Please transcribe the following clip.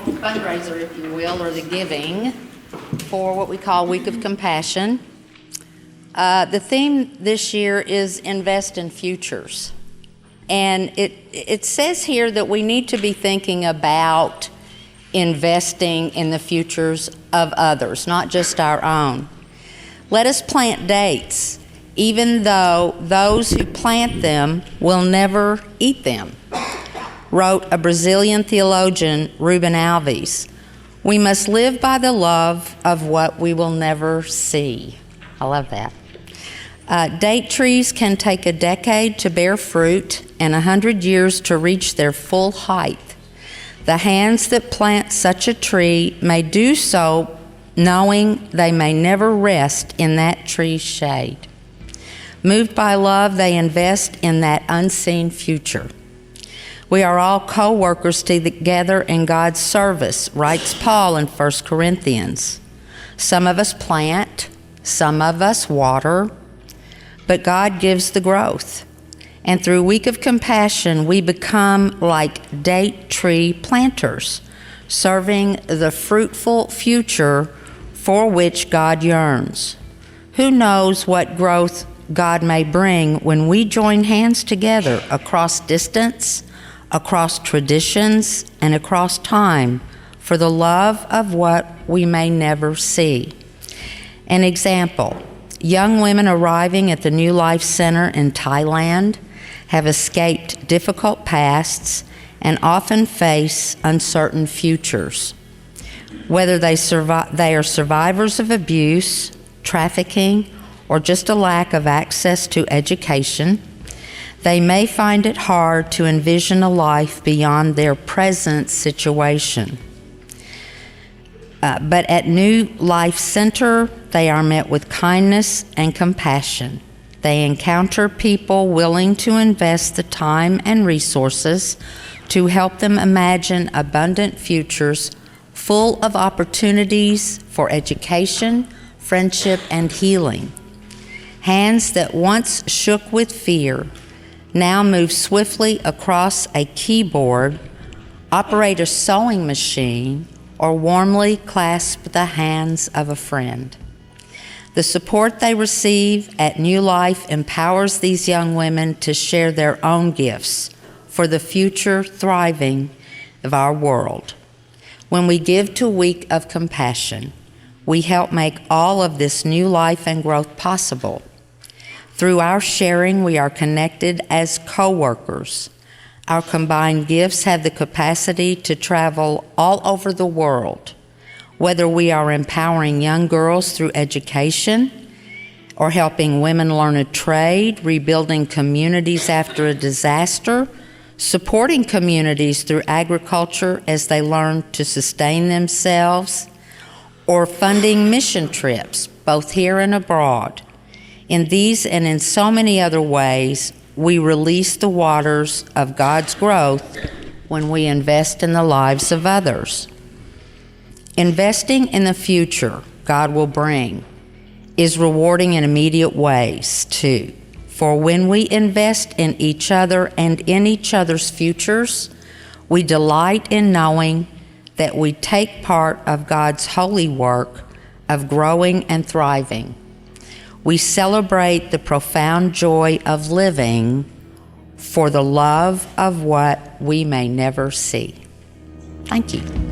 fundraiser, if you will, or the giving for what we call Week of Compassion. The theme this year is Invest in Futures. And it says here that we need to be thinking about investing in the futures of others, not just our own. Let us plant dates, even though those who plant them will never eat them, wrote a Brazilian theologian, Ruben Alves. We must live by the love of what we will never see. I love that. Date trees can take a decade to bear fruit and 100 years to reach their full height. The hands that plant such a tree may do so knowing they may never rest in that tree's shade. Moved by love, they invest in that unseen future. We are all co-workers together in God's service, writes Paul in 1 Corinthians. Some of us plant, some of us water, but God gives the growth. And through Week of Compassion, we become like date tree planters, serving the fruitful future for which God yearns. Who knows what growth God may bring when we join hands together across distance, across traditions, and across time for the love of what we may never see. An example, young women arriving at the New Life Center in Thailand have escaped difficult pasts and often face uncertain futures. Whether they are survivors of abuse, trafficking, or just a lack of access to education, they may find it hard to envision a life beyond their present situation. But at New Life Center, they are met with kindness and compassion. They encounter people willing to invest the time and resources to help them imagine abundant futures full of opportunities for education, friendship, and healing. Hands that once shook with fear now move swiftly across a keyboard, operate a sewing machine, or warmly clasp the hands of a friend. The support they receive at New Life empowers these young women to share their own gifts for the future thriving of our world. When we give to Week of Compassion, we help make all of this new life and growth possible. Through our sharing, we are connected as co-workers. Our combined gifts have the capacity to travel all over the world, whether we are empowering young girls through education or helping women learn a trade, rebuilding communities after a disaster, supporting communities through agriculture as they learn to sustain themselves, or funding mission trips, both here and abroad. In these and in so many other ways, we release the waters of God's growth when we invest in the lives of others. Investing in the future God will bring is rewarding in immediate ways, too. For when we invest in each other and in each other's futures, we delight in knowing that we take part of God's holy work of growing and thriving. We celebrate the profound joy of living for the love of what we may never see. Thank you.